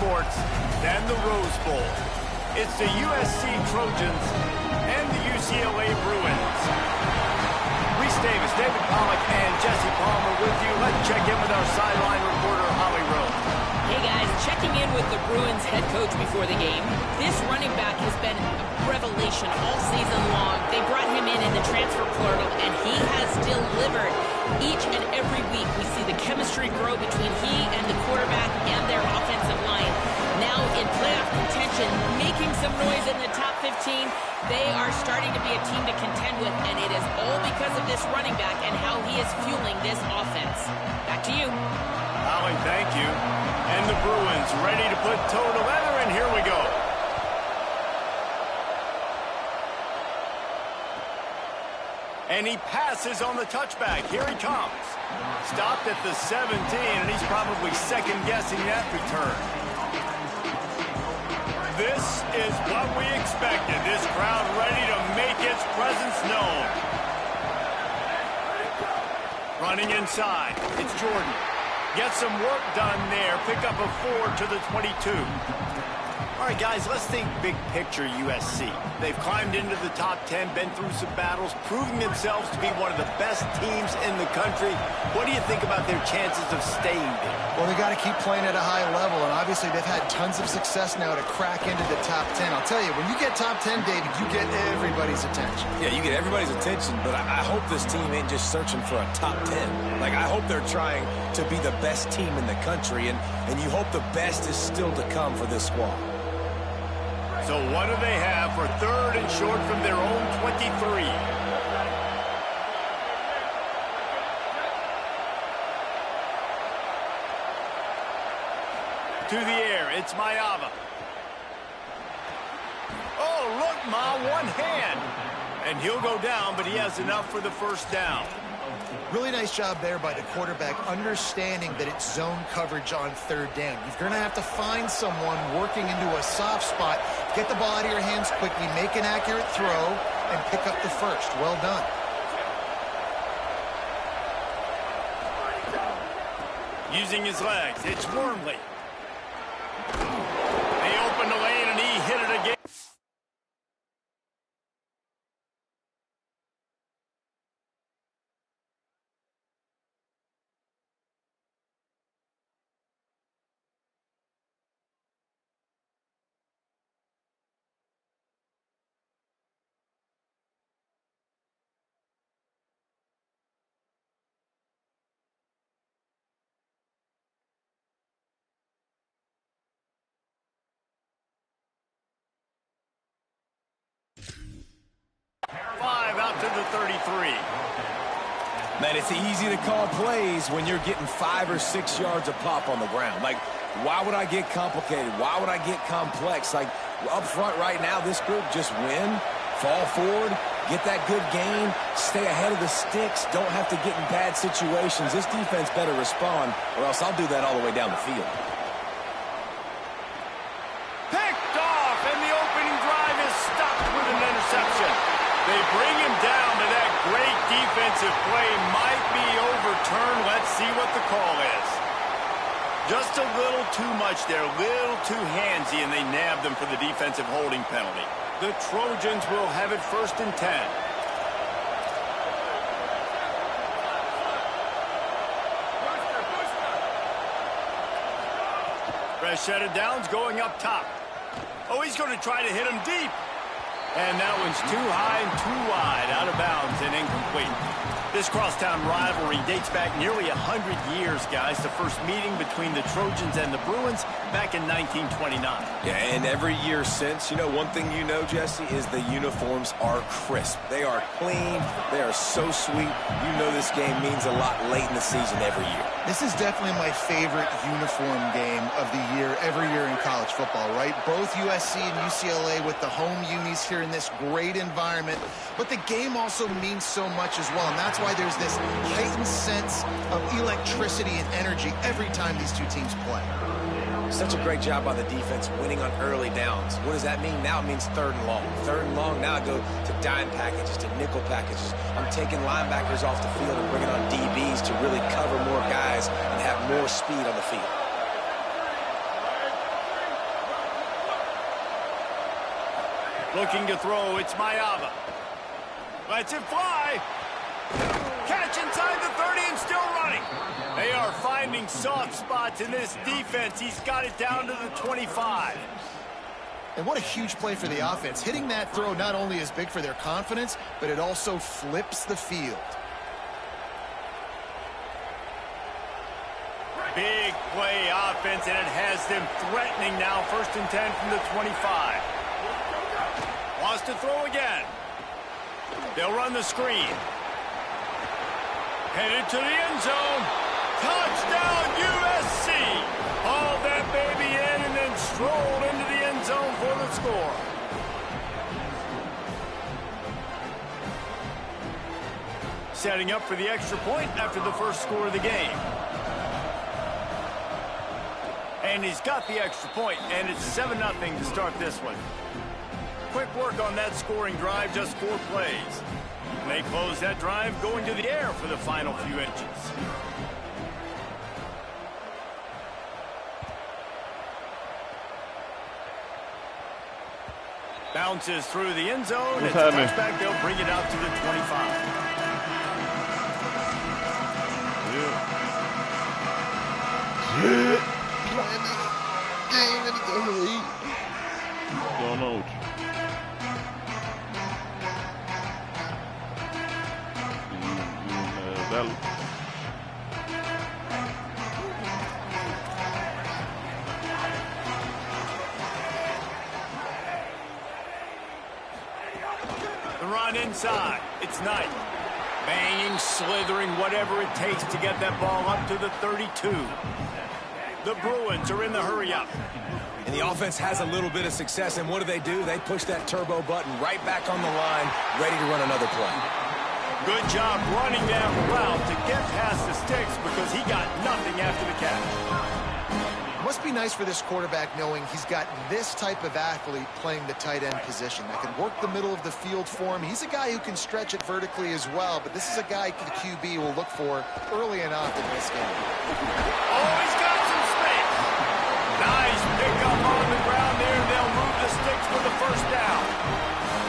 sports than the Rose Bowl. It's the USC Trojans and the UCLA Bruins. Reese Davis, David Pollack, and Jesse Palmer with you. Let's check in with our sideline reporter, Holly Rose. Hey guys, checking in with the Bruins head coach before the game. This running back has been a revelation all season long. They brought him in the transfer portal, and he has delivered. Each and every week we see the chemistry grow between he and the quarterback and their offensive line. Now in playoff contention, making some noise in the top 15, they are starting to be a team to contend with, and it is all because of this running back and how he is fueling this offense. Back to you. Holly, thank you. And the Bruins ready to put toe to leather, and here we go. And he passes on the touchback. Here he comes. Stopped at the 17, and he's probably second-guessing that return. This is what we expected. This crowd ready to make its presence known. Running inside. It's Jordan. Get some work done there. Pick up a 4 to the 22. All right, guys, let's think big picture USC. They've climbed into the top 10, been through some battles, proving themselves to be one of the best teams in the country. What do you think about their chances of staying there? Well, they got to keep playing at a high level, and obviously they've had tons of success now to crack into the top 10. I'll tell you, when you get top 10, David, you get everybody's attention. Yeah, you get everybody's attention, but I hope this team ain't just searching for a top 10. Like, I hope they're trying to be the best team in the country, and you hope the best is still to come for this squad. So what do they have for third and short from their own 23? To the air, it's Mayava. Oh, look, Ma, one hand. And he'll go down, but he has enough for the first down. Really nice job there by the quarterback, understanding that it's zone coverage on third down. You're going to have to find someone working into a soft spot, get the ball out of your hands quickly, make an accurate throw, and pick up the first. Well done. Using his legs, it's Wormley. They opened the lane, and he hit it again. Out to the 33. Man, it's easy to call plays when you're getting 5 or 6 yards a pop on the ground. Like, why would I get complicated? Why would I get complex? Like, up front right now, this group just win, fall forward, get that good gain, stay ahead of the sticks, don't have to get in bad situations. This defense better respond, or else I'll do that all the way down the field. Picked off, and the opening drive is stopped with an interception. They bring him down, but that great defensive play might be overturned. Let's see what the call is. Just a little too much there, a little too handsy, and they nabbed them for the defensive holding penalty. The Trojans will have it 1st and 10. Rashad Downs going up top. Oh, he's going to try to hit him deep. And that one's too high and too wide, out of bounds and incomplete. This crosstown rivalry dates back nearly 100 years, guys. The first meeting between the Trojans and the Bruins back in 1929. Yeah, and every year since, you know, one thing you know, Jesse, is the uniforms are crisp. They are clean. They are so sweet. You know this game means a lot late in the season every year. This is definitely my favorite uniform game of the year, every year in college football, right? Both USC and UCLA with the home unis here in this great environment. But the game also means so much as well, and that's why there's this heightened sense of electricity and energy every time these two teams play. Such a great job by the defense winning on early downs. What does that mean? Now it means 3rd and long. 3rd and long, now I go to dime packages, to nickel packages. I'm taking linebackers off the field and bringing on DBs to really cover more guys and have more speed on the field. Looking to throw, it's Mayava. Lets it fly. Catch inside the 30 and still running. They are finding soft spots in this defense. He's got it down to the 25. And what a huge play for the offense. Hitting that throw not only is big for their confidence, but it also flips the field. Big play offense, and it has them threatening now. 1st and 10 from the 25. Wants to throw again. They'll run the screen. Headed to the end zone. Touchdown, USC. Hauled that baby in and then strolled into the end zone for the score. Setting up for the extra point after the first score of the game. And he's got the extra point, and it's 7-0 to start this one. Quick work on that scoring drive, just 4 plays. And they close that drive going to the air for the final few inches. Bounces through the end zone. It's a touchback. They'll bring it out to the 25. The run inside. It's Knight. Banging, slithering, whatever it takes to get that ball up to the 32. The Bruins are in the hurry-up. And the offense has a little bit of success, and what do? They push that turbo button right back on the line, ready to run another play. Good job running that route to get past the sticks because he got nothing after the catch. Must be nice for this quarterback knowing he's got this type of athlete playing the tight end position that can work the middle of the field for him. He's a guy who can stretch it vertically as well, but this is a guy the QB will look for early and often in this game. Oh, he's got some space. Nice pickup on the ground there. They'll move the sticks for the first down.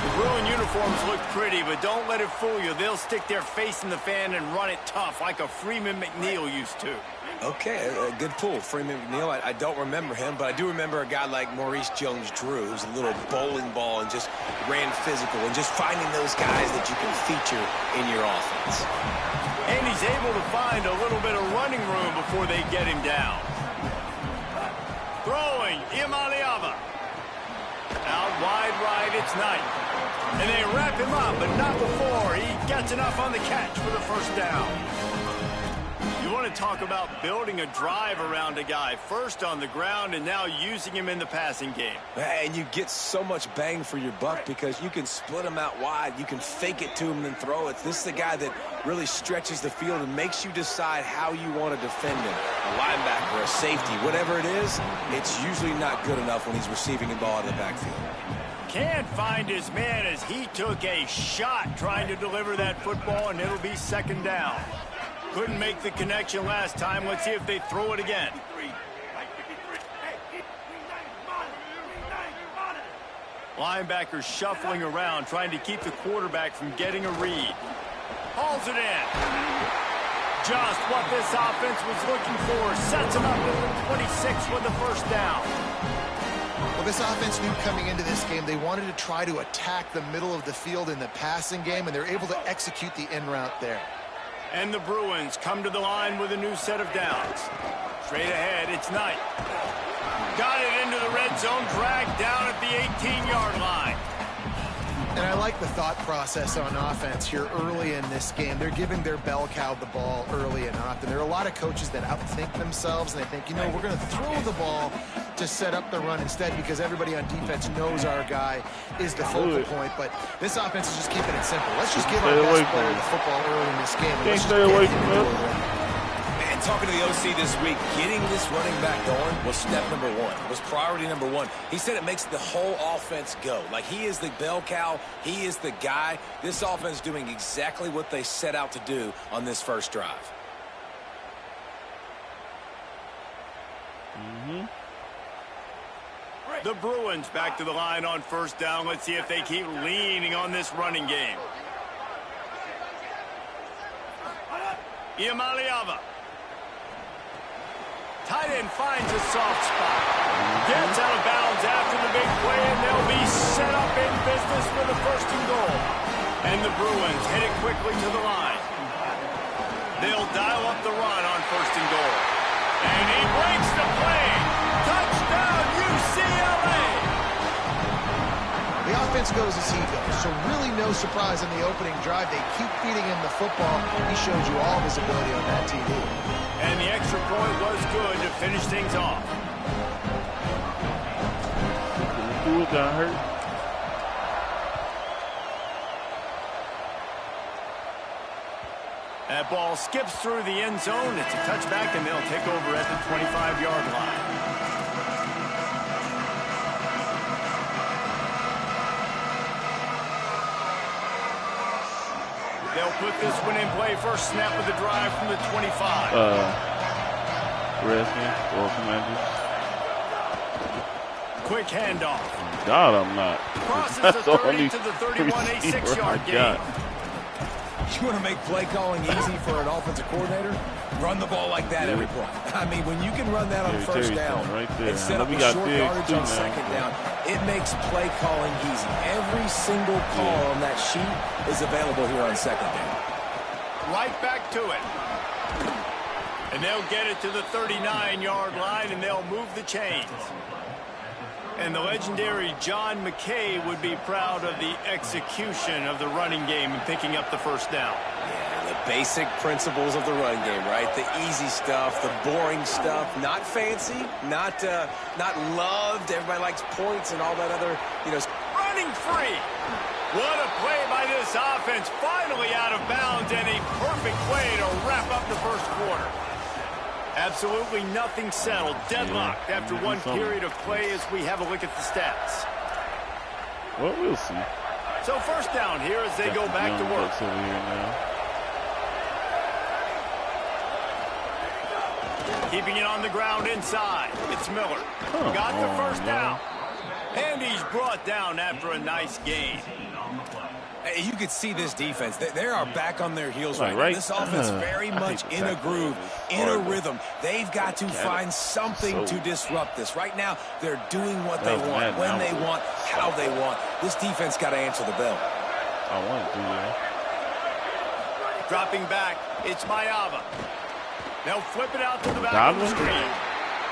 The Bruin uniforms look pretty, but don't let it fool you. They'll stick their face in the fan and run it tough like a Freeman McNeil used to. Okay, a good pull. Freeman McNeil, I don't remember him, but I do remember a guy like Maurice Jones-Drew, who's a little bowling ball and just ran physical, and just finding those guys that you can feature in your offense. And he's able to find a little bit of running room before they get him down. Throwing, Imaliava. Out wide right, it's Knight. And they wrap him up, but not before he gets enough on the catch for the first down. You want to talk about building a drive around a guy, first on the ground and now using him in the passing game. And you get so much bang for your buck because you can split him out wide. You can fake it to him and then throw it. This is the guy that really stretches the field and makes you decide how you want to defend him. A linebacker, a safety, whatever it is, it's usually not good enough when he's receiving the ball out of the backfield. Can't find his man as he took a shot trying to deliver that football, and it'll be second down. Couldn't make the connection last time. Let's see if they throw it again. Linebackers shuffling around, trying to keep the quarterback from getting a read. Hauls it in. Just what this offense was looking for. Sets him up at the 26 with the first down. Well, this offense knew coming into this game they wanted to try to attack the middle of the field in the passing game, and they're able to execute the in route there. And the Bruins come to the line with a new set of downs. Straight ahead, it's Knight. Got it into the red zone, dragged down at the 18-yard line. And I like the thought process on offense here early in this game. They're giving their bell cow the ball early and often. There are a lot of coaches that outthink themselves, and they think, you know, we're going to throw the ball to set up the run instead because everybody on defense knows our guy is the focal point. But this offense is just keeping it simple. Let's just give our best player the football early in this game. Let's just get him into a run. Man, talking to the OC this week, getting this running back going was step number one, was priority number one. He said it makes the whole offense go. Like, he is the bell cow. He is the guy. This offense is doing exactly what they set out to do on this first drive. The Bruins back to the line on first down. Let's see if they keep leaning on this running game. Iamaleava. Tight end finds a soft spot. Gets out of bounds after the big play, and they'll be set up in business for the first and goal. And the Bruins head it quickly to the line. They'll dial up the run on first and goal. And he breaks the play. Touchdown, UCLA! The offense goes as he goes, so really no surprise in the opening drive. They keep feeding him the football. He shows you all of his ability on that TV. And the extra point was good to finish things off. Who got hurt? That ball skips through the end zone. It's a touchback, and they'll take over at the 25-yard line. They'll put this one in play. First snap of the drive from the 25. Redskins or Commanders. Quick handoff. God, I'm not. Crosses the 30 to the 31, a 6-yard gain. You want to make play calling easy for an offensive coordinator? Run the ball like that every play. I mean, when you can run that on first down right there. and set up a short yardage on second down, it makes play calling easy. Every single call on that sheet is available here on second down. Right back to it. And they'll get it to the 39-yard line, and they'll move the chains. And the legendary John McKay would be proud of the execution of the running game and picking up the first down. Yeah, the basic principles of the run game, right? The easy stuff, the boring stuff, not fancy, not loved. Everybody likes points and all that other, Running free. What a play by this offense. Finally out of bounds, and a perfect way to wrap up the first quarter. Absolutely nothing settled. Deadlocked after one period of play as we have a look at the stats. Well, we'll see. So first down here as they go back to work. Over here now. Keeping it on the ground inside. It's Miller. Got the first down. And he's brought down after a nice gain. Hey, you could see this defense. They are back on their heels right now. This offense very much in a groove, in a rhythm. They've got to find something to disrupt this. Right now, they're doing what they want, when they want, how they want. This defense got to answer the bell. I want to do that. Dropping back, it's Mayava. They'll flip it out to the back of the screen.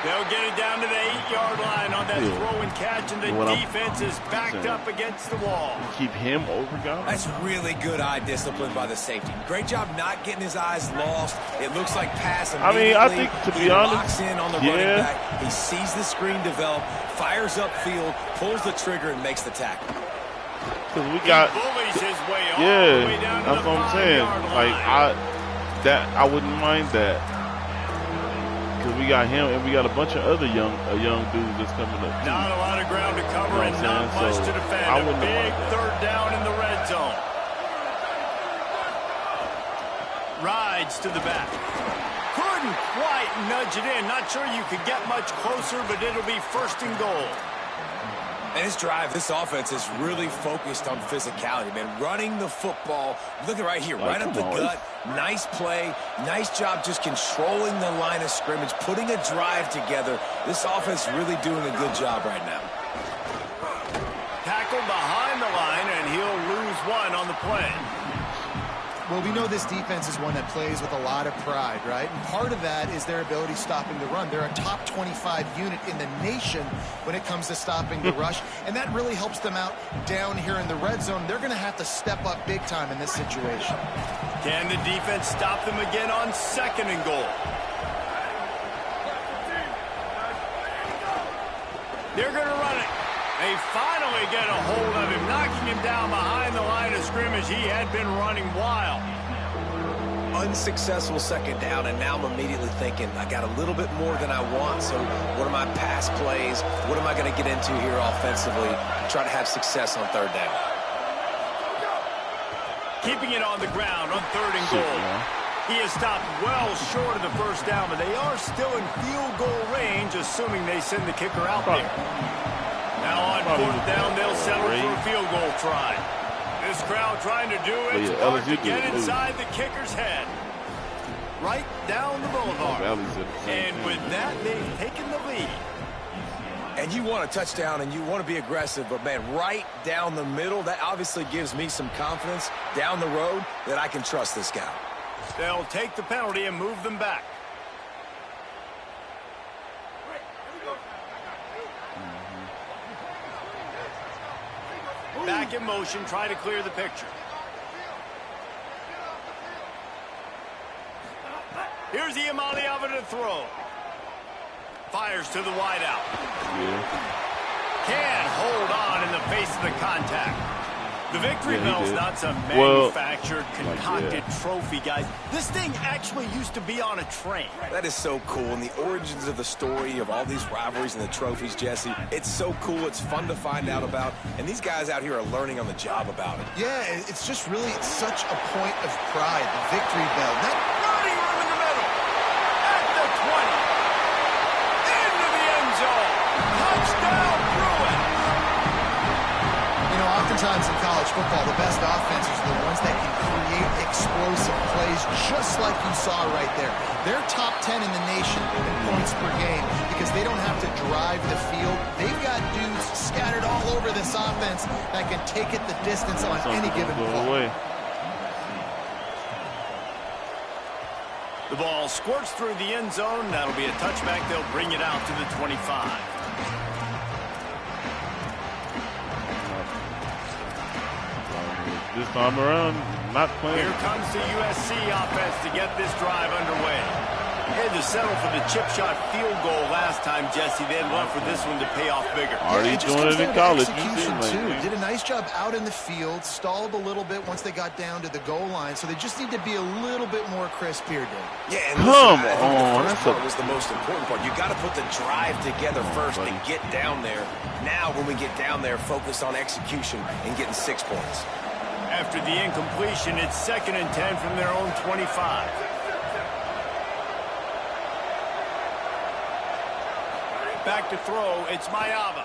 They'll get it down to the 8-yard line on that throw and catch, and the defense is backed up against the wall. Keep him over Godwin? That's really good eye discipline by the safety. Great job not getting his eyes lost. It looks like pass immediately. I think, to be honest, locks in on the running back. He sees the screen develop, fires upfield, pulls the trigger, and makes the tackle. Because we got, bullies his way all the way down to that's what I'm saying. Like I wouldn't mind that. Because we got him and we got a bunch of other young dudes that's coming up. Not a lot of ground to cover and not much to defend. A big third down in the red zone. Rides to the back. Couldn't quite nudge it in. Not sure you could get much closer, but it'll be first and goal. And this drive, this offense is really focused on physicality, man. Running the football. Look at right here, right up the gut. Nice play. Nice job just controlling the line of scrimmage, putting a drive together. This offense really doing a good job right now. Tackled behind the line, and he'll lose one on the play. Well, we know this defense is one that plays with a lot of pride, right? And part of that is their ability stopping the run. They're a top 25 unit in the nation when it comes to stopping the rush, and that really helps them out down here in the red zone. They're going to have to step up big time in this situation. Can the defense stop them again on second and goal? They're going to run it. They finally get a hold of him, knocking him down behind the line of scrimmage. He had been running wild. Unsuccessful second down, and now I'm immediately thinking, I got a little bit more than I want, so what are my pass plays? What am I going to get into here offensively? Try to have success on third down. Keeping it on the ground on third and goal. He has stopped well short of the first down, but they are still in field goal range, assuming they send the kicker out there. Now on fourth down, they'll settle for a field goal try. This crowd trying to do its part to get inside the kicker's head. Right down the boulevard. And with that, they've taken the lead. And you want a touchdown and you want to be aggressive, but man, right down the middle, that obviously gives me some confidence down the road that I can trust this guy. They'll take the penalty and move them back. Back in motion, try to clear the picture. Here's the Imaliava to throw. Fires to the wideout. Can't hold on in the face of the contact. The victory bell's not some manufactured, concocted trophy, guys. This thing actually used to be on a train. That is so cool. And the origins of the story of all these rivalries and the trophies, Jesse, it's so cool. It's fun to find out about. And these guys out here are learning on the job about it. Yeah, it's just really such a point of pride, the victory bell. That running room in the middle. At the 20. Into the end zone. Touchdown, Bruins. You know, oftentimes in college football, the best offenses are the ones that can create explosive plays, just like you saw right there. They're top 10 in the nation in points per game because they don't have to drive the field. They've got dudes scattered all over this offense that can take it the distance on any given play. The ball squirts through the end zone. That'll be a touchback. They'll bring it out to the 25. This time around, not playing. Here comes the USC offense to get this drive underway. They had to settle for the chip shot field goal last time, Jesse. They'd love for this one to pay off bigger. Already doing it in college. Did a nice job out in the field, stalled a little bit once they got down to the goal line, so they just need to be a little bit more crisp here, Dave. Yeah, and listen, the first part was the most important part. You got to put the drive together first and get down there. Now, when we get down there, focus on execution and getting 6 points. After the incompletion, it's 2nd and 10 from their own 25. Back to throw, it's Mayava.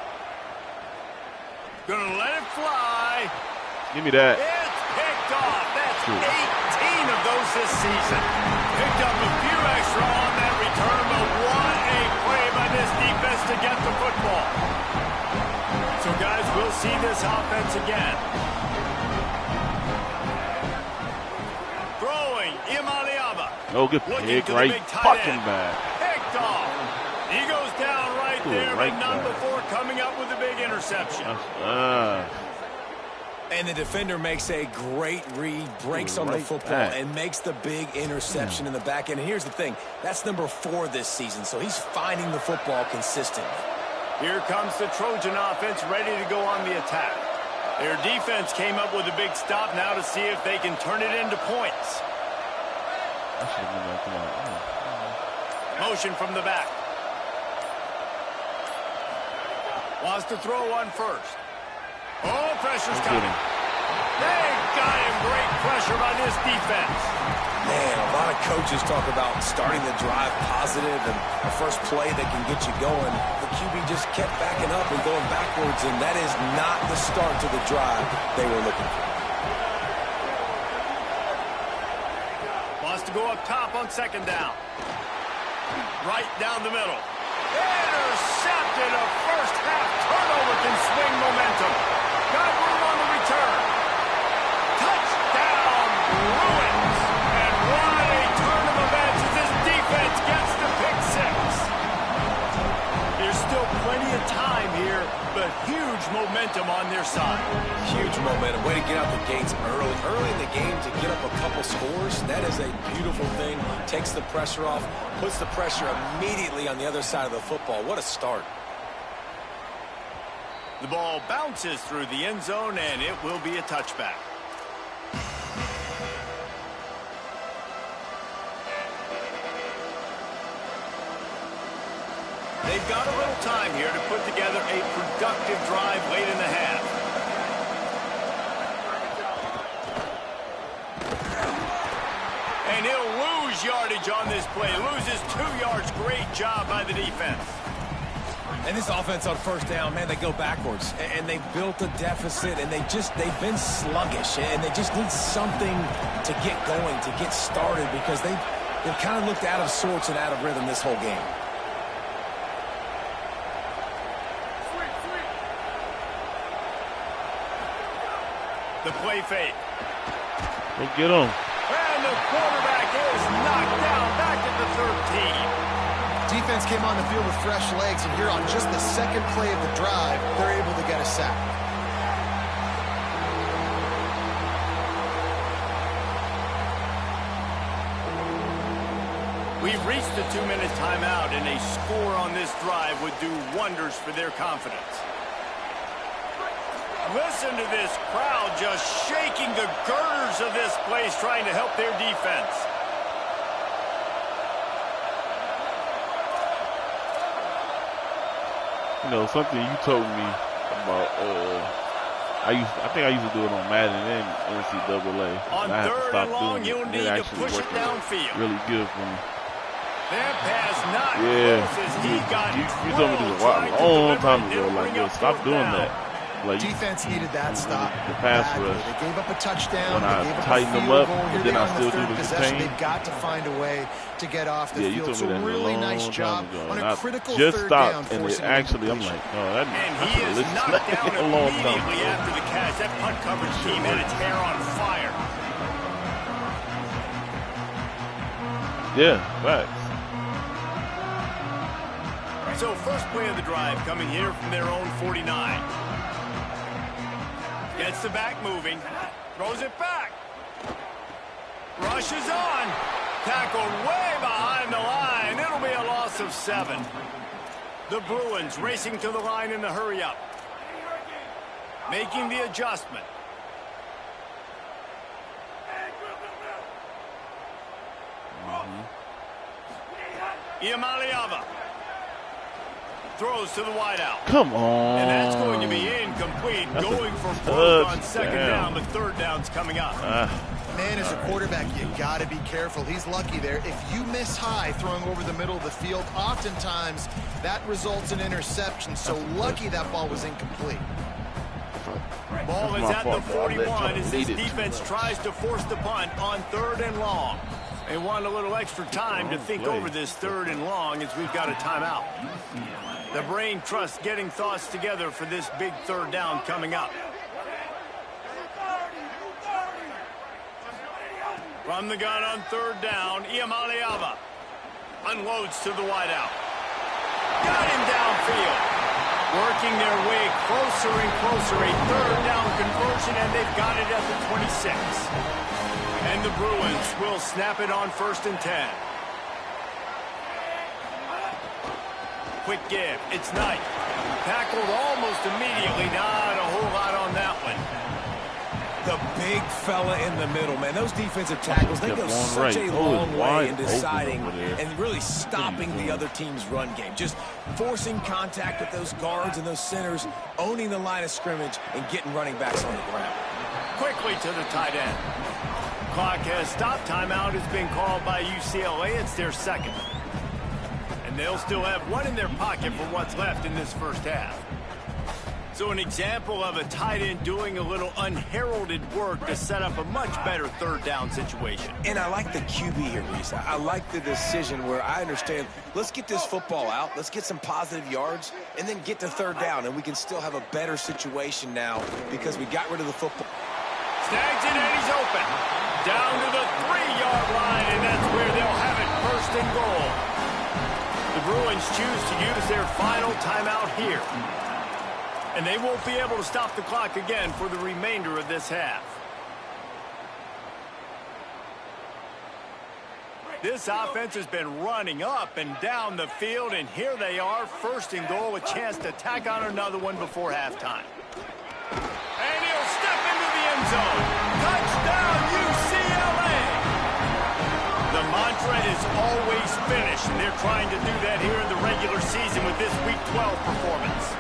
Gonna let it fly. Give me that. It's picked off. That's 18 of those this season. Picked up a few extra on that return, but what a play by this defense to get the football. So, guys, we'll see this offense again. Oh, good pick, right fucking back. Picked off. He goes down right there, but not before coming up with a big interception. And the defender makes a great read, breaks on the football, and makes the big interception in the back end. And here's the thing, that's number 4 this season, so he's finding the football consistently. Here comes the Trojan offense ready to go on the attack. Their defense came up with a big stop now to see if they can turn it into points. Motion from the back. Wants to throw on first. Oh, pressure's coming. They've got him. Great pressure by this defense. Man, a lot of coaches talk about starting the drive positive and the first play that can get you going. The QB just kept backing up and going backwards, and that is not the start to the drive they were looking for. To go up top on 2nd down. Right down the middle. Intercepted. A first half turnover can swing momentum. Got room on the return. Touchdown, Bruins. And what a turn of events as this defense gets the pick 6. There's still plenty of time here, but huge momentum on their side. Huge momentum. Way to get out the gates early. Early in the game to get up a couple scores, that is a beautiful thing. Takes the pressure off, puts the pressure immediately on the other side of the football. What a start. The ball bounces through the end zone, and it will be a touchback. They've got a little time here to put together a productive drive late in the half. And he'll lose yardage on this play. Loses 2 yards. Great job by the defense. And this offense on first down, man, they go backwards. And they built a deficit, and they've been sluggish. And they just need something to get going, to get started, because they've kind of looked out of sorts and out of rhythm this whole game. The play fake. Go get him. And the quarterback is knocked down back at the 13. Defense came on the field with fresh legs, and here on just the second play of the drive, they're able to get a sack. We've reached the 2-minute timeout, and a score on this drive would do wonders for their confidence. Listen to this crowd just shaking the girders of this place, trying to help their defense. You know, something you told me about, I think I used to do it on Madden and NCAA. On and I had to third stop and long, doing you'll it. need It to actually push it worked downfield. really good for me. That pass not Yeah, close as he got you told me this a long time ago. Like, yo, stop doing that. Like, Defense needed that stop. The pass badly. rush. They gave up a touchdown. When I they gave up tighten a them field up, goal. but Here then they I are on still the do third the possession. contain. They've got to find a way to get off the Yeah, you field. told So me that really a nice long job time ago. on And a I critical just third stopped, down. and it forcing an actually, I'm incompletion. like, no, that And he is knocked down a long time immediately ago. after the catch. That punt coverage team had its hair on fire. Yeah, facts. So first play of the drive coming here from their own 49. Gets the back moving. Throws it back. Rushes on. Tackled way behind the line. It'll be a loss of 7. The Bruins racing to the line in the hurry-up. Making the adjustment. Iamaleava throws to the wideout. Come on. And that's going to be incomplete. That's going for broke on second touchdown. down, but third down's coming up. Man, as a quarterback, you got to be careful. He's lucky there. If you miss high throwing over the middle of the field, oftentimes that results in interception. So lucky that ball was incomplete. Ball is my at the fault, bro. I let 41 y'all as lead this it too defense much. tries to force the punt on third and long. They want a little extra time to think play. over this third and long as we've got a timeout. The brain trust getting thoughts together for this big third down coming up. From the gun on third down, Iamaleava unloads to the wideout. Got him downfield. Working their way closer and closer. A third down conversion, and they've got it at the 26. And the Bruins will snap it on 1st and 10. Quick give. It's Knight. Tackled almost immediately. Not a whole lot on that one. The big fella in the middle, man. Those defensive tackles, they go such a long way in deciding and really stopping the other team's run game. Just forcing contact with those guards and those centers, owning the line of scrimmage, and getting running backs on the ground. Quickly to the tight end. Clock has stopped. Timeout has been called by UCLA. It's their second. And they'll still have one in their pocket for what's left in this first half. So an example of a tight end doing a little unheralded work to set up a much better third down situation. And I like the QB here, Reese. I like the decision where I understand, let's get this football out, let's get some positive yards, and then get to third down, and we can still have a better situation now because we got rid of the football. Snags it, and he's open. Down to the 3-yard line, and that's where they'll have it, 1st and goal. The Bruins choose to use their final timeout here. And they won't be able to stop the clock again for the remainder of this half. This offense has been running up and down the field, and here they are, 1st and goal, a chance to tack on another one before halftime. And he'll step into the end zone. Touchdown, UCLA! The mantra is always finish, and they're trying to do that here in the regular season with this Week 12 performance.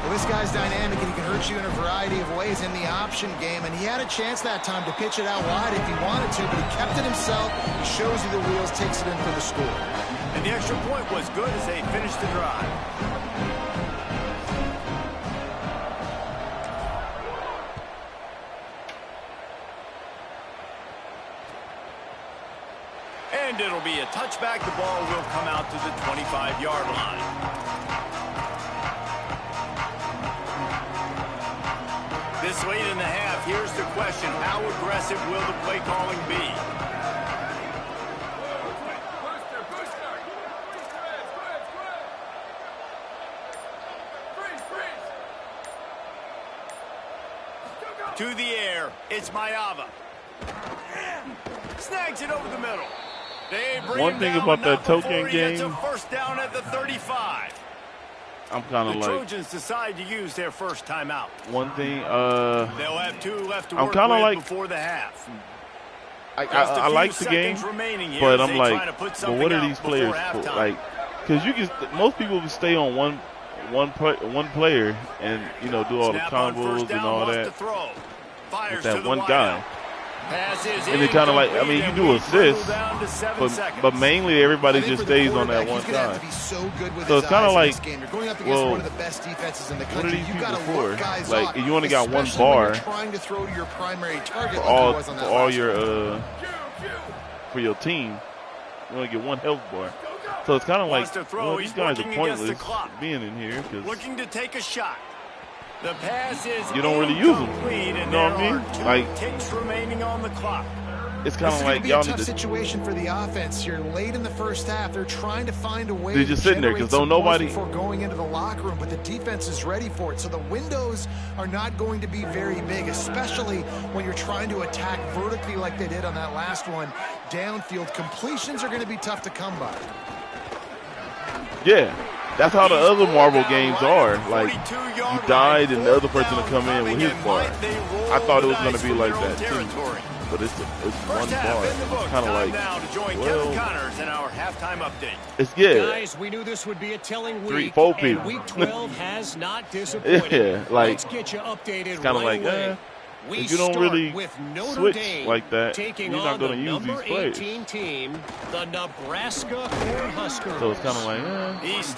Well, this guy's dynamic, and he can hurt you in a variety of ways in the option game, and he had a chance that time to pitch it out wide if he wanted to, but he kept it himself. He shows you the wheels, takes it in for the score. And the extra point was good as they finished the drive. And it'll be a touchback. The ball will come out to the 25-yard line. This late in the half, here's the question. How aggressive will the play calling be? To the air, it's Mayava. Snags it over the middle. They bring One thing down, about that before token he gets game, a first down at the 35. I'm kind of The like, Trojans decide to use their first timeout. one thing, They'll have 2 left to I'm work kinda with like, before the half. I like the game, but I'm like, but what are these players for? Like, because you can, most people can stay on one player and, you know, do all the combos and all that with that one guy. And they kind of like, I mean, you do assists, but mainly everybody just stays on that one guy. So it's kind of like, well, what are these people for? Like, you only got one bar for your team. You only get one health bar. So it's kind of like, well, these guys are pointless being in here because looking to take a shot. The pass is you don't really use them. You know what I mean? Like, ticks remaining on the clock. It's kind of like y'all need to. to. Situation for the offense here late in the first half. They're trying to find a way. They're just sitting there because don't nobody before going into the locker room, but the defense is ready for it. So the windows are not going to be very big, especially when you're trying to attack vertically like they did on that last one. Downfield completions are going to be tough to come by. Yeah. That's how the other Marvel games are. Like, you died and the other person will come in with his bar. I thought it was going to be like that too. But it's one bar. It's kind of like, well, it's good. Guys, we knew this would be a telling week. 4 people. Week 12 has not disappointed. Yeah, like, let's get you updated it's kind of right like, away. if you don't really switch like that, you're not going to use these players. Team, the Nebraska Cornhuskers. So it's kind of like,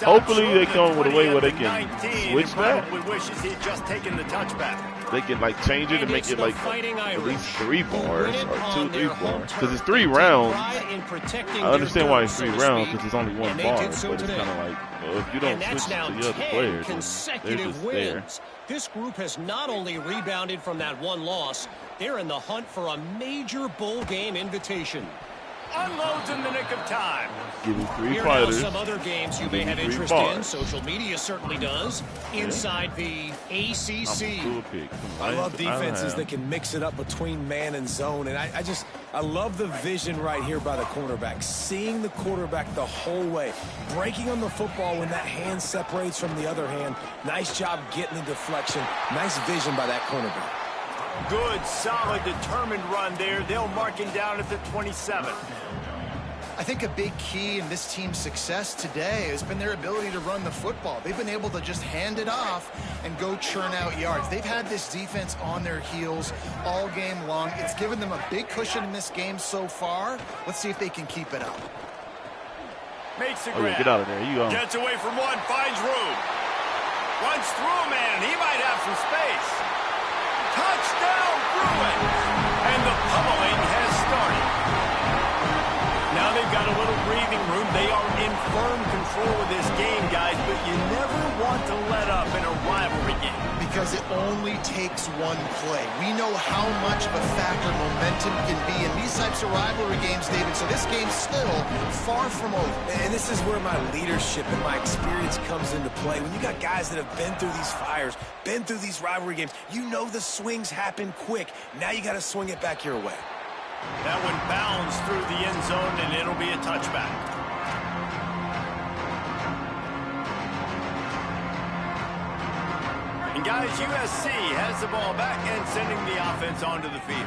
hopefully they come with a way where they can switch that. Wishes he'd just taken the touchback. They can like change it and make it like at least 3 bars or 3 bars. Because it's 3 rounds. I understand why it's 3 rounds because it's only 1 bar. But it's kind of like, well, if you don't switch to the other players, they're just there. This group has not only rebounded from that one loss, they're in the hunt for a major bowl game invitation. Unloads in the nick of time. Give me 3 Here fighters. Now some other games you may have interest in. Social media certainly does. Inside the ACC. I love defenses that can mix it up between man and zone. And I love the vision right here by the cornerback. Seeing the quarterback the whole way. Breaking on the football when that hand separates from the other hand. Nice job getting the deflection. Nice vision by that cornerback. Good, solid, determined run there. They'll mark him down at the 27. I think a big key in this team's success today has been their ability to run the football. They've been able to just hand it off and go churn out yards. They've had this defense on their heels all game long. It's given them a big cushion in this game so far. Let's see if they can keep it up. Makes the grab. grab. Get out of there. You go. Gets away from one, finds room. Runs through a man. He might have some space. Touchdown, Bruins! And the pummeling has started. Now they've got a little breathing room. They are in firm control of this game, guys, but you never want to let up in a rivalry game. Because it only takes one play. We know how much of a factor momentum can be in these types of rivalry games, David, so this game's still far from over. And this is where my leadership and my experience comes into play. When you got guys that have been through these fires, been through these rivalry games, you know the swings happen quick. Now you got to swing it back your way. That one bounds through the end zone, and it'll be a touchback. And guys, USC has the ball back and sending the offense onto the field.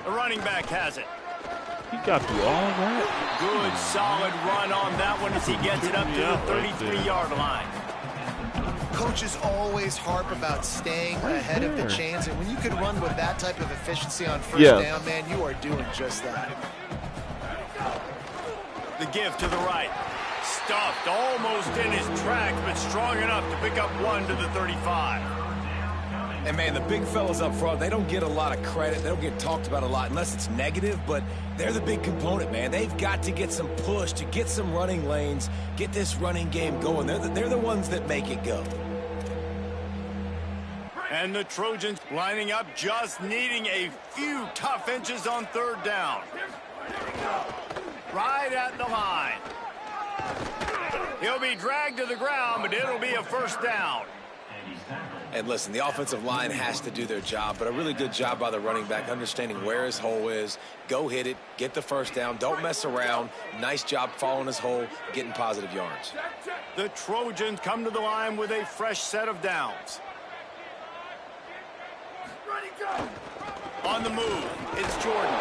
The running back has it. He got through all that. Good, solid run on that one as he gets it up to the 33-yard line. Coaches always harp about staying ahead of the chains, and when you can run with that type of efficiency on first down, man, you are doing just that. The give to the right. Stuffed almost in his tracks, but strong enough to pick up one to the 35. And, man, the big fellas up front, they don't get a lot of credit. They don't get talked about a lot unless it's negative, but they're the big component, man. They've got to get some push, to get some running lanes, get this running game going. They're the ones that make it go. And the Trojans lining up, just needing a few tough inches on third down. Right at the line. He'll be dragged to the ground, but it'll be a first down. And listen, the offensive line has to do their job, but a really good job by the running back understanding where his hole is. Go hit it, get the first down, don't mess around. Nice job following his hole, getting positive yards. The Trojans come to the line with a fresh set of downs. On the move, it's Jordan.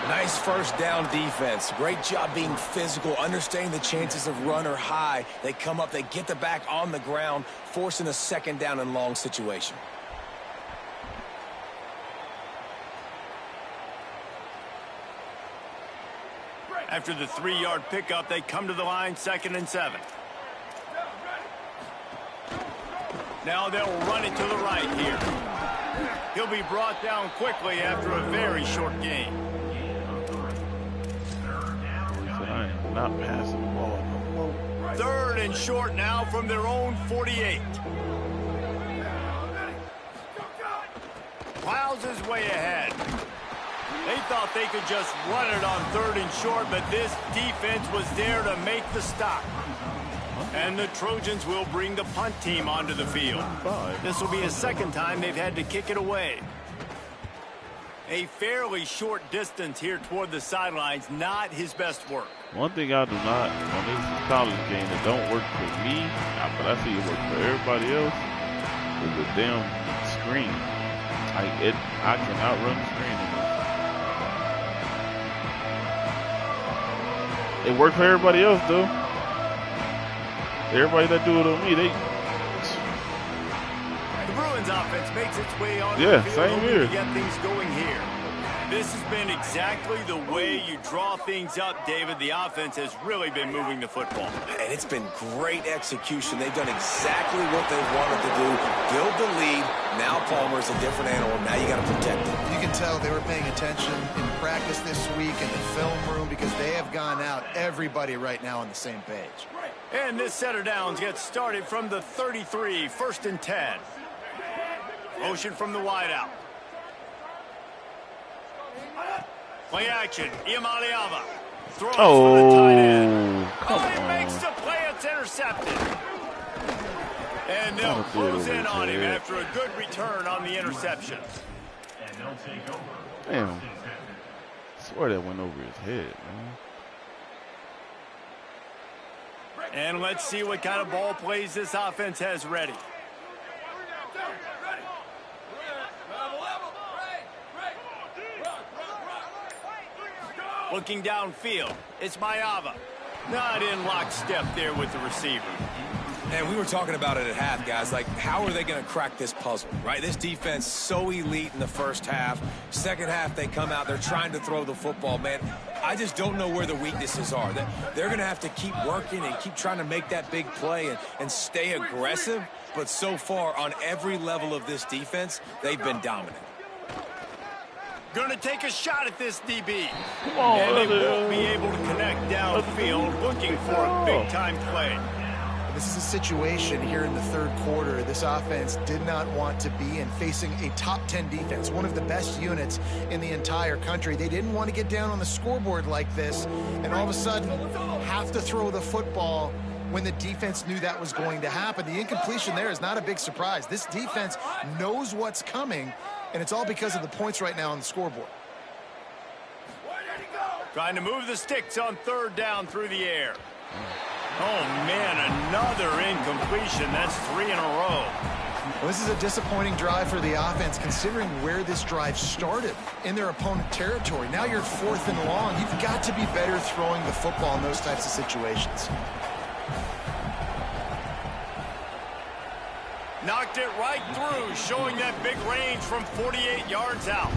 Nice first down defense. Great job being physical, understanding the chances of run are high. They come up, they get the back on the ground, forcing a second down and long situation. After the 3-yard pickup, they come to the line, 2nd and 7. Now they'll run it to the right here. He'll be brought down quickly after a very short gain. I am not passing the ball. 3rd and short now from their own 48. Plows his way ahead. They thought they could just run it on 3rd and short, but this defense was there to make the stop. And the Trojans will bring the punt team onto the field. This will be a second time they've had to kick it away. A fairly short distance here toward the sidelines, not his best work. One thing I do not, on this college game that don't work for me, but I see it work for everybody else, is the damn screen. I cannot run the screen in this. It worked for everybody else, though. Everybody that do it on me, they... The Bruins offense makes its way on the field same here. to get things going here. This has been exactly the way you draw things up, David. The offense has really been moving the football. And it's been great execution. They've done exactly what they wanted to do. Build the lead. Now Palmer's a different animal. Now you got to protect him. You can tell they were paying attention in practice this week in the film room because they have gone out, everybody right now on the same page. And this set of downs gets started from the 33, 1st and 10. Motion from the wideout. Play action, Iamaleava. Throws for the tight end. He makes the play, it's intercepted. And they'll close in on him after a good return on the interception. Damn. I swear that went over his head, man. And let's see what kind of ball plays this offense has ready. Looking downfield, it's Mayava. Not in lockstep there with the receiver. And we were talking about it at half, guys. Like, how are they going to crack this puzzle, right? This defense so elite in the first half. Second half, they come out. They're trying to throw the football, man. I just don't know where the weaknesses are. They're going to have to keep working and keep trying to make that big play and stay aggressive. But so far, on every level of this defense, they've been dominant. Going to take a shot at this DB. Come on, and they won't be able to connect downfield, looking for a big-time play. This is a situation here in the 3rd quarter this offense did not want to be in, facing a top 10 defense, one of the best units in the entire country. They didn't want to get down on the scoreboard like this and all of a sudden have to throw the football when the defense knew that was going to happen. The incompletion there is not a big surprise. This defense knows what's coming, and it's all because of the points right now on the scoreboard. Trying to move the sticks on 3rd down through the air. Oh, man, another incompletion. That's 3 in a row. Well, this is a disappointing drive for the offense, considering where this drive started in their opponent territory. Now you're 4th and long. You've got to be better throwing the football in those types of situations. Knocked it right through, showing that big range from 48 yards out.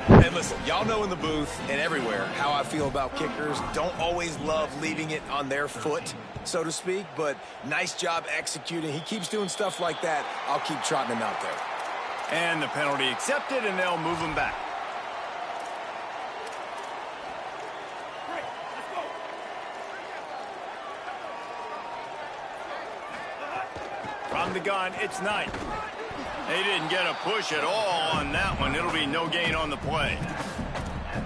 And listen, y'all know in the booth and everywhere how I feel about kickers. Don't always love leaving it on their foot, so to speak, but nice job executing. He keeps doing stuff like that. I'll keep trotting him out there. And the penalty accepted, and they'll move him back. From the gun, it's Knight. They didn't get a push at all on that one. It'll be no gain on the play.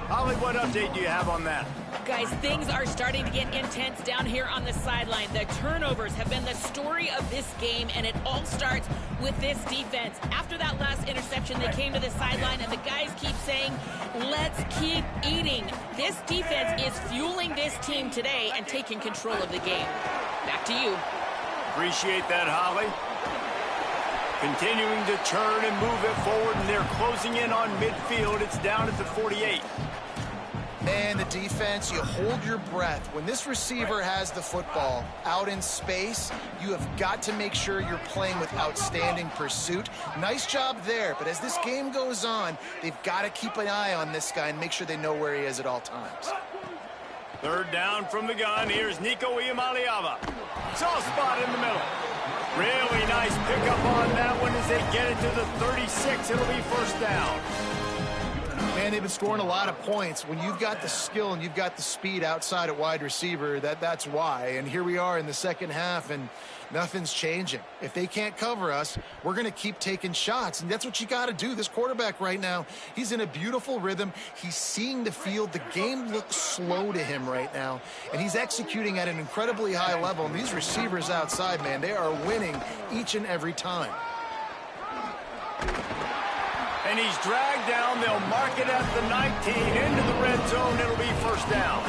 Holly, what update do you have on that? Guys, things are starting to get intense down here on the sideline. The turnovers have been the story of this game, and it all starts with this defense. After that last interception, they came to the sideline, and the guys keep saying, let's keep eating. This defense is fueling this team today and taking control of the game. Back to you. Appreciate that, Holly. Continuing to turn and move it forward, and they're closing in on midfield. It's down at the 48. Man, the defense, you hold your breath. When this receiver has the football out in space, you have got to make sure you're playing with outstanding pursuit. Nice job there, but as this game goes on, they've got to keep an eye on this guy and make sure they know where he is at all times. Third down from the gun. Here's Nico Iamaleava. Soft spot in the middle. Really nice pickup on that one as they get it to the 36. It'll be first down. Man, they've been scoring a lot of points. When you've got the skill and you've got the speed outside at wide receiver, that's why. And here we are in the second half, and nothing's changing. If they can't cover us, we're going to keep taking shots, and that's what you got to do. This quarterback right now, he's in a beautiful rhythm. He's seeing the field. The game looks slow to him right now, and he's executing at an incredibly high level. And these receivers outside, man, they are winning each and every time. And he's dragged down. They'll mark it at the 19 into the red zone. It'll be first down.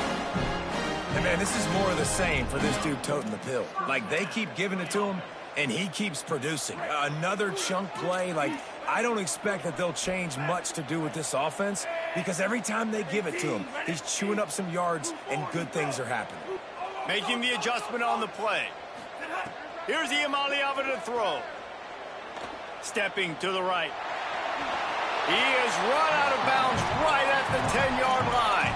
And man, this is more of the same for this dude toting the pill. Like, they keep giving it to him, and he keeps producing. Another chunk play. Like, I don't expect that they'll change much to do with this offense, because every time they give it to him, he's chewing up some yards, and good things are happening. Making the adjustment on the play. Here's Iamaleava to throw. Stepping to the right. He is run out of bounds right at the 10-yard line.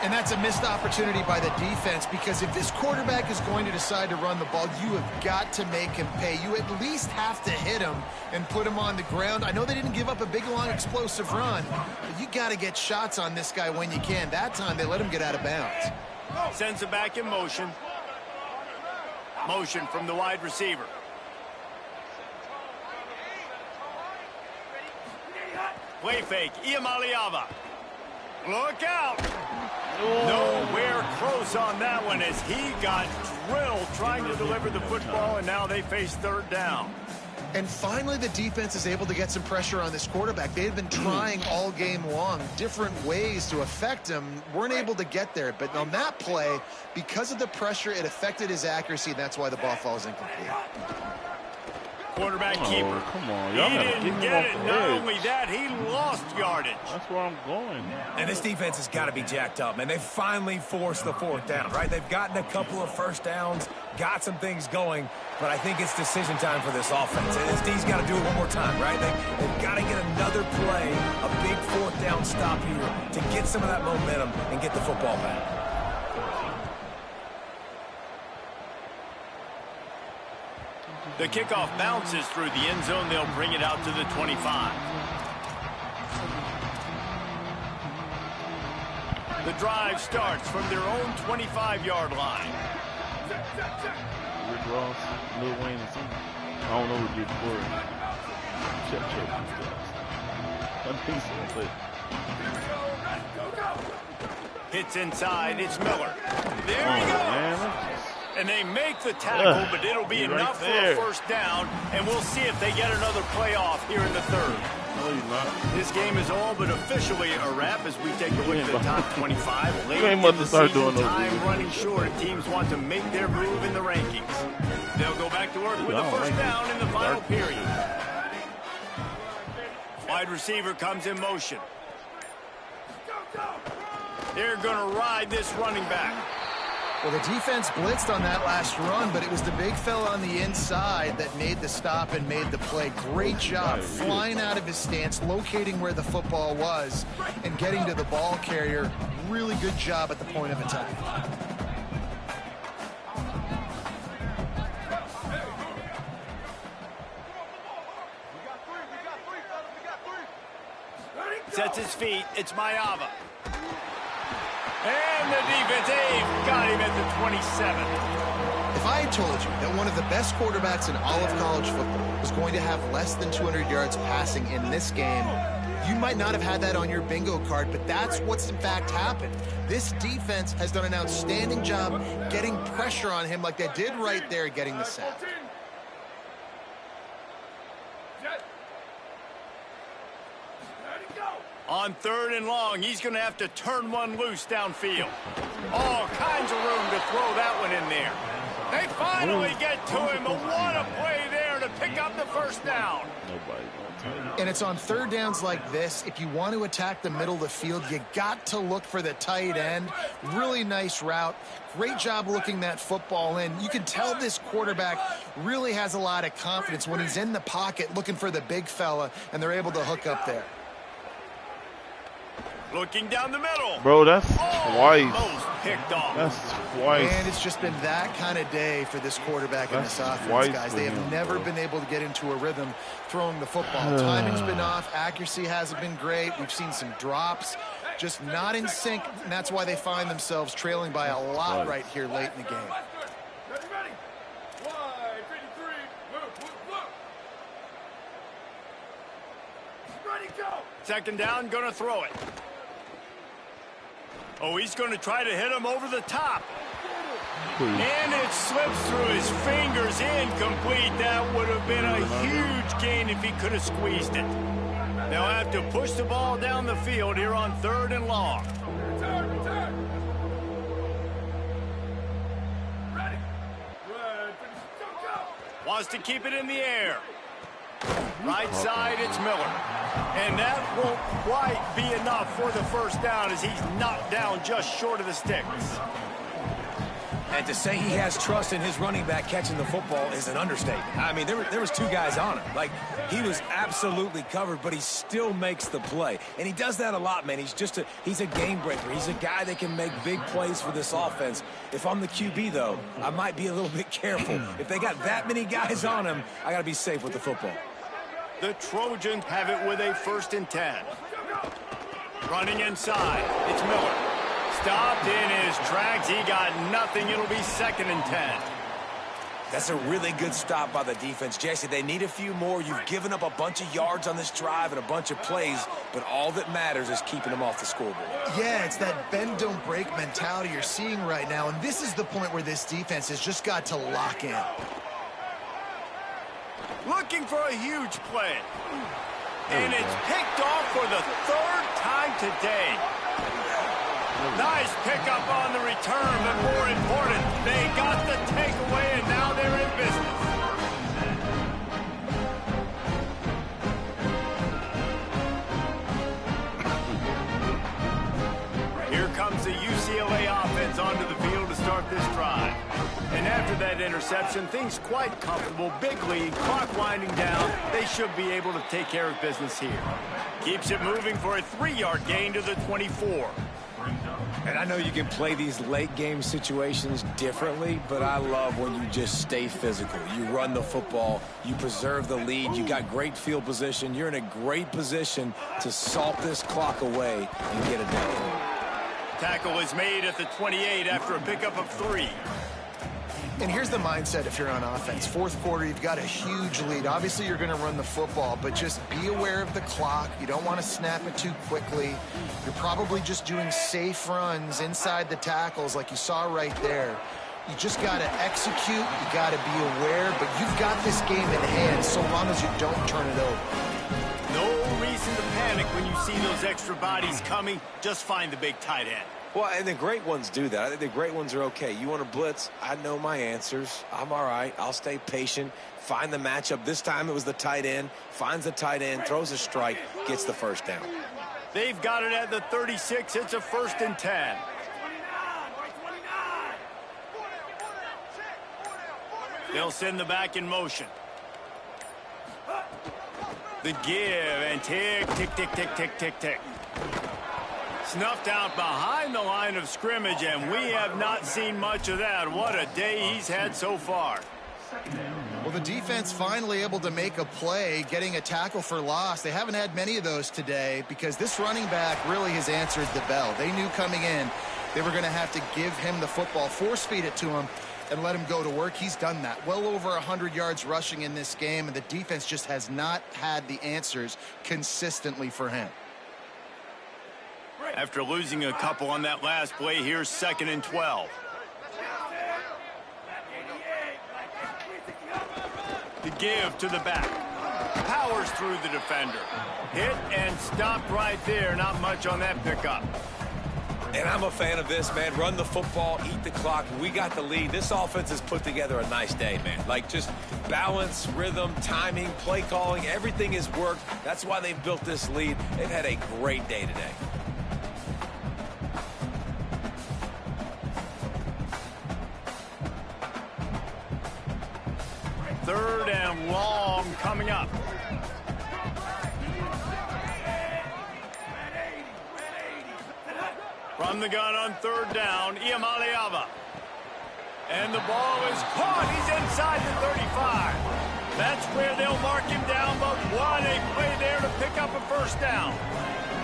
And that's a missed opportunity by the defense, because if this quarterback is going to decide to run the ball, you have got to make him pay. You at least have to hit him and put him on the ground. I know they didn't give up a big, long, explosive run, but you got to get shots on this guy when you can. That time, they let him get out of bounds. Sends it back in motion. Motion from the wide receiver. Play fake, Iamaleava. Look out! Nowhere close on that one as he got drilled trying to deliver the football, and now they face third down. And finally, the defense is able to get some pressure on this quarterback. They've been trying all game long different ways to affect him. Weren't able to get there, but on that play, because of the pressure, it affected his accuracy, and that's why the ball falls incomplete. Quarterback keeper. Come on, y'all gotta didn't get it. Not only that, he lost yardage. That's where I'm going. And this defense has got to be jacked up, man. They finally forced the fourth down, right? They've gotten a couple of first downs, got some things going, but I think it's decision time for this offense. And this D's got to do it one more time, right? They've got to get another play, a big fourth down stop here to get some of that momentum and get the football back. The kickoff bounces through the end zone. They'll bring it out to the 25. The drive starts from their own 25-yard line. Rick Ross, Lil Wayne, and something. I don't know who did before. Check. I think so, but... Hits inside. It's Miller. There he goes. Man, and they make the tackle, but it'll be enough for a first down, and we'll see if they get another playoff here in the third. No, he's not. This game is all but officially a wrap as we take a look at the top 25. Late in the start season, doing those time moves. running short, and teams want to make their move in the rankings. They'll go back to work with the first down in the final period. Wide receiver comes in motion. They're going to ride this running back. Well, the defense blitzed on that last run, but it was the big fella on the inside that made the stop and made the play. Great job flying out of his stance, locating where the football was, and getting to the ball carrier. Really good job at the point of attack. Sets his feet. It's Mayava. And the defense, they've got him at the 27. If I had told you that one of the best quarterbacks in all of college football was going to have less than 200 yards passing in this game, you might not have had that on your bingo card, but that's what's in fact happened. This defense has done an outstanding job getting pressure on him like they did right there, getting the sack. On 3rd and long, he's going to have to turn one loose downfield. All kinds of room to throw that one in there. They finally get to him, but what a play there to pick up the first down. And it's on 3rd downs like this. If you want to attack the middle of the field, you got to look for the tight end. Really nice route. Great job looking that football in. You can tell this quarterback really has a lot of confidence when he's in the pocket looking for the big fella, and they're able to hook up there. Looking down the middle. Bro, that's twice. Almost picked off. That's twice. And it's just been that kind of day for this quarterback and this offense, guys. They have never been able to get into a rhythm throwing the football. Timing's been off. Accuracy hasn't been great. We've seen some drops. Just not in sync, and that's why they find themselves trailing by a lot right here late in the game. Second down, going to throw it. Oh, he's going to try to hit him over the top. And it slips through his fingers, incomplete. That would have been a huge gain if he could have squeezed it. They'll have to push the ball down the field here on 3rd and long. Wants to keep it in the air. Right side, it's Miller. And that won't quite be enough for the first down as he's knocked down just short of the sticks. And to say he has trust in his running back catching the football is an understatement. I mean, there was 2 guys on him. Like, he was absolutely covered, but he still makes the play. And he does that a lot, man. He's a game breaker. He's a guy that can make big plays for this offense. If I'm the QB, though, I might be a little bit careful. If they got that many guys on him, I got to be safe with the football. The Trojans have it with a 1st and 10. Running inside, it's Miller. Stopped in his tracks. He got nothing. It'll be 2nd and 10. That's a really good stop by the defense. Jesse, they need a few more. You've given up a bunch of yards on this drive and a bunch of plays, but all that matters is keeping them off the scoreboard. Yeah, it's that bend, don't break mentality you're seeing right now, and this is the point where this defense has just got to lock in. Looking for a huge play. And it's picked off for the 3rd time today. Nice pickup on the return, but more important, they got the takeaway, and now they're in business. Here comes the UCLA offense onto the field to start this drive. And after that interception, things quite comfortable. Big lead, clock winding down. They should be able to take care of business here. Keeps it moving for a 3-yard gain to the 24. And I know you can play these late game situations differently, but I love when you just stay physical. You run the football, you preserve the lead, you got great field position, you're in a great position to salt this clock away and get it done. Tackle is made at the 28 after a pickup of 3. And here's the mindset if you're on offense. 4th quarter, you've got a huge lead. Obviously, you're going to run the football, but just be aware of the clock. You don't want to snap it too quickly. You're probably just doing safe runs inside the tackles like you saw right there. You just got to execute. You got to be aware, but you've got this game in hand so long as you don't turn it over. No reason to panic when you see those extra bodies coming. Just find the big tight end. Well, and the great ones do that. I think the great ones are okay. You want to blitz? I know my answers. I'm all right. I'll stay patient. Find the matchup. This time it was the tight end. Finds the tight end, throws a strike, gets the first down. They've got it at the 36. It's a 1st and 10. They'll send the back in motion. The give and tick, tick, tick, tick, tick, tick, tick. Snuffed out behind the line of scrimmage, and we have not seen much of that. What a day he's had so far. Well, the defense finally able to make a play, getting a tackle for loss. They haven't had many of those today because this running back really has answered the bell. They knew coming in they were going to have to give him the football, force feed it to him, and let him go to work. He's done that. Well over 100 yards rushing in this game, and the defense just has not had the answers consistently for him. After losing a couple on that last play, here's 2nd and 12. To give to the back. Powers through the defender. Hit and stopped right there. Not much on that pickup. And I'm a fan of this, man. Run the football, eat the clock. We got the lead. This offense has put together a nice day, man. Like, just balance, rhythm, timing, play calling. Everything has worked. That's why they've built this lead. They've had a great day today. Third and long coming up. From the gun on 3rd down, Iamaleava. And the ball is caught. He's inside the 35. That's where they'll mark him down, but what a play there to pick up a 1st down.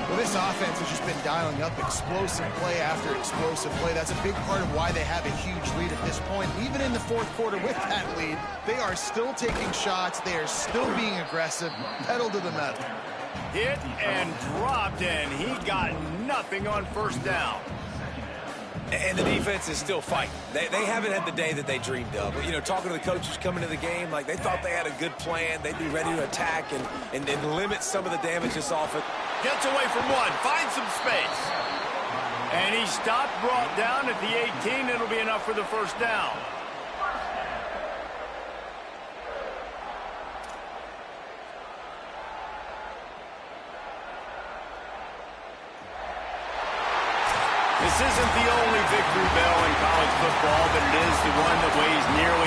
Well, this offense has just been dialing up explosive play after explosive play. That's a big part of why they have a huge lead at this point. Even in the 4th quarter with that lead, they are still taking shots. They are still being aggressive, pedal to the metal. Hit and dropped, and he got nothing on 1st down. And the defense is still fighting. They haven't had the day that they dreamed of. You know, talking to the coaches coming to the game, like they thought they had a good plan. They'd be ready to attack and limit some of the damage this offense. Gets away from one, finds some space. And he stopped, brought down at the 18. It'll be enough for the 1st down. This isn't the only victory bell in college football, but it is the one that weighs nearly